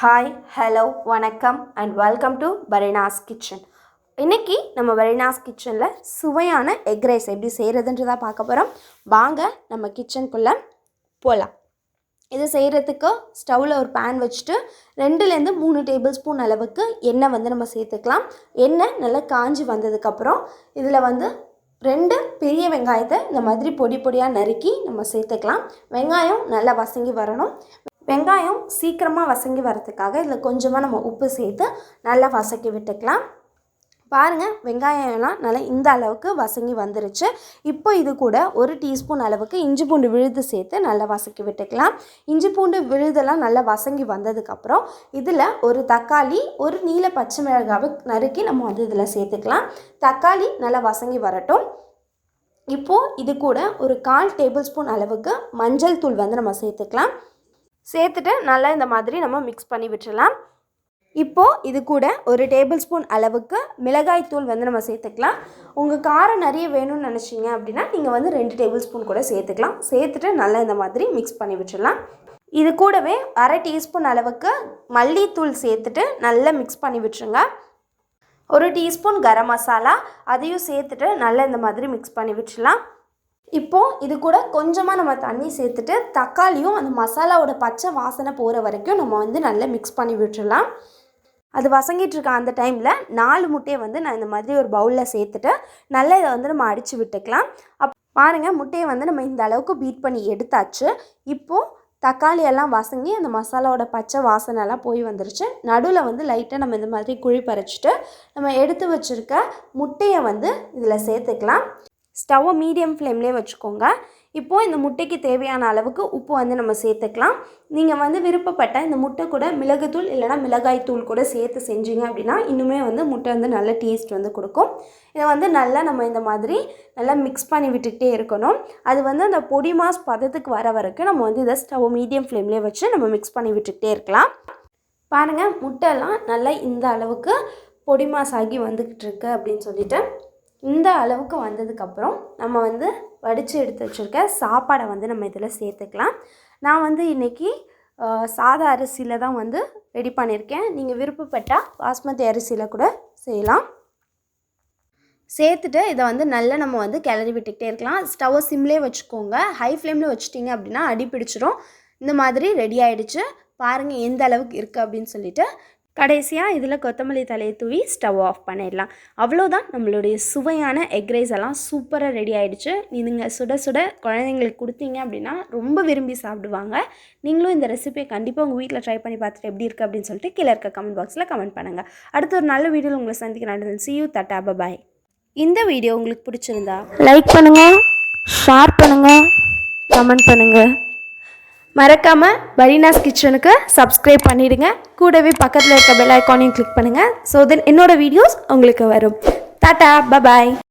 Hi hello வணக்கம் and welcome to Fareenas kitchen. இன்றைக்கி நம்ம பரீனாஸ் கிச்சனில் சுவையான எக் ரைஸ் எப்படி செய்கிறதுன்றதாக பார்க்க போகிறோம். வாங்க நம்ம கிச்சனுக்குள்ளே போகலாம். இது செய்கிறதுக்கு ஸ்டவ்வில் ஒரு பேன் வச்சுட்டு 2-3 டேபிள் ஸ்பூன் அளவுக்கு எண்ணெய் நம்ம சேர்த்துக்கலாம். எண்ணெய் நல்லா காஞ்சி வந்ததுக்கப்புறம் இதில் 2 பெரிய வெங்காயத்தை இந்த மாதிரி பொடி பொடியாக நறுக்கி நம்ம சேர்த்துக்கலாம். வெங்காயம் நல்லா வசங்கி வரணும். வெங்காயம் சீக்கிரமாக வசங்கி வரதுக்காக இதில் கொஞ்சமாக நம்ம உப்பு சேர்த்து நல்லா வசக்கி விட்டுக்கலாம். பாருங்கள், வெங்காயம் எல்லாம் நல்லா இந்த அளவுக்கு வசங்கி வந்துருச்சு. இப்போ இது கூட 1 டீஸ்பூன் அளவுக்கு இஞ்சி பூண்டு விழுது சேர்த்து நல்லா வசக்கி விட்டுக்கலாம். இஞ்சி பூண்டு விழுதெல்லாம் நல்லா வசங்கி வந்ததுக்கப்புறம் இதில் ஒரு தக்காளி, ஒரு நீல பச்சை மிளகாவை நறுக்கி நம்ம இதில் சேர்த்துக்கலாம். தக்காளி நல்லா வசங்கி வரட்டும். இப்போது இது கூட ஒரு 1/4 டேபிள் ஸ்பூன் அளவுக்கு மஞ்சள் தூள் நம்ம சேர்த்துக்கலாம். சேர்த்துட்டு நல்லா இந்த மாதிரி நம்ம மிக்ஸ் பண்ணி விட்டுடலாம். இப்போது இது கூட ஒரு டேபிள் ஸ்பூன் அளவுக்கு மிளகாய் தூள் நம்ம சேர்த்துக்கலாம். உங்கள் காரம் நிறைய வேணும்னு நினச்சிங்க அப்படின்னா நீங்கள் 2 டேபிள் ஸ்பூன் கூட சேர்த்துக்கலாம். சேர்த்துட்டு நல்லா இந்த மாதிரி மிக்ஸ் பண்ணி விட்டுடலாம். இது கூடவே 1/2 டீஸ்பூன் அளவுக்கு மல்லித்தூள் சேர்த்துட்டு நல்லா மிக்ஸ் பண்ணி விட்டுருங்க. 1 டீஸ்பூன் கரம் மசாலா அதையும் சேர்த்துட்டு நல்லா இந்த மாதிரி மிக்ஸ் பண்ணி விட்டுடலாம். இப்போது இது கூட கொஞ்சமாக நம்ம தண்ணி சேர்த்துட்டு தக்காளியும் அந்த மசாலாவோட பச்சை வாசனை போகிற வரைக்கும் நம்ம நல்லா மிக்ஸ் பண்ணி விட்டுடலாம். அது வசங்கிட்டு இருக்க அந்த டைமில் 4 முட்டையை நான் இந்த மாதிரி ஒரு பவுலில் சேர்த்துட்டு நல்லா இதை நம்ம அடித்து விட்டுக்கலாம். பாருங்கள், முட்டையை நம்ம இந்த அளவுக்கு பீட் பண்ணி எடுத்தாச்சு. இப்போது தக்காளி எல்லாம் வசங்கி அந்த மசாலாவோட பச்சை வாசனைலாம் போய் வந்துருச்சு. நடுவில் லைட்டாக நம்ம இந்த மாதிரி குழி பறிச்சுட்டு நம்ம எடுத்து வச்சுருக்க முட்டையை இதில் சேர்த்துக்கலாம். ஸ்டவ்வை மீடியம் ஃப்ளேம்லேயே வச்சுக்கோங்க. இப்போது இந்த முட்டைக்கு தேவையான அளவுக்கு உப்பு நம்ம சேர்த்துக்கலாம். நீங்கள் விருப்பப்பட்ட இந்த முட்டை கூட மிளகுத்தூள் இல்லைனா மிளகாய் தூள் கூட சேர்த்து செஞ்சீங்க அப்படின்னா இன்னுமே முட்டை நல்ல டேஸ்ட் கொடுக்கும். இதை நல்லா நம்ம இந்த மாதிரி நல்லா மிக்ஸ் பண்ணி விட்டுக்கிட்டே இருக்கணும். அது அந்த பொடி மாஸ் பதத்துக்கு வர வரைக்கும் நம்ம இதை ஸ்டவ் மீடியம் ஃப்ளேம்லேயே வச்சு நம்ம மிக்ஸ் பண்ணி விட்டுக்கிட்டே இருக்கலாம். பாருங்கள், முட்டைலாம் நல்லா இந்த அளவுக்கு பொடி மாஸ் ஆகி வந்துக்கிட்டு இருக்கு அப்படின்னு சொல்லிட்டு இந்த அளவுக்கு வந்ததுக்கப்புறம் நம்ம வடித்து எடுத்து வச்சுருக்க சாப்பாடை நம்ம இதில் சேர்த்துக்கலாம். நான் இன்றைக்கி சாதா அரிசியில் தான் ரெடி பண்ணியிருக்கேன். நீங்கள் விருப்பப்பட்டால் பாஸ்மதி அரிசியில் கூட செய்யலாம். சேர்த்துட்டு இதை நல்லா நம்ம கிளறி விட்டுக்கிட்டே இருக்கலாம். ஸ்டவ்வை சிம்லேயே வச்சுக்கோங்க. ஹை ஃப்ளேமில் வச்சுட்டிங்க அப்படின்னா அடி பிடிச்சிரும். இந்த மாதிரி ரெடி ஆகிடுச்சு. பாருங்கள் எந்த அளவுக்கு இருக்குது அப்படின்னு சொல்லிட்டு. கடைசியாக இதில் கொத்தமல்லி தலையை தூவி ஸ்டவ் ஆஃப் பண்ணிடலாம். அவ்வளோதான், நம்மளுடைய சுவையான எக் ரைஸ் எல்லாம் சூப்பராக ரெடி ஆகிடுச்சு. நீங்கள் சுட சுட குழந்தைங்களுக்கு கொடுத்தீங்க அப்படின்னா ரொம்ப விரும்பி சாப்பிடுவாங்க. நீங்களும் இந்த ரெசிபியை கண்டிப்பாக உங்கள் வீட்டில் ட்ரை பண்ணி பார்த்துட்டு எப்படி இருக்குது அப்படின்னு சொல்லிட்டு கீழே இருக்க கமெண்ட் பாக்ஸில் கமெண்ட் பண்ணுங்கள். அடுத்த ஒரு நல்ல வீடியோவில் உங்களை சந்திக்க நடந்தது. see you, tata, bye bye. இந்த வீடியோ உங்களுக்கு பிடிச்சிருந்தா லைக் பண்ணுங்கள், ஷேர் பண்ணுங்கள், கமெண்ட் பண்ணுங்கள். மறக்காமல் பரீனாஸ் கிச்சனுக்கு சப்ஸ்கிரைப் பண்ணிவிடுங்க. கூடவே பக்கத்தில் இருக்க பெல் ஐக்கானையும் கிளிக் பண்ணுங்கள். ஸோ தென் என்னோடய வீடியோஸ் உங்களுக்கு வரும். Tata, bye bye.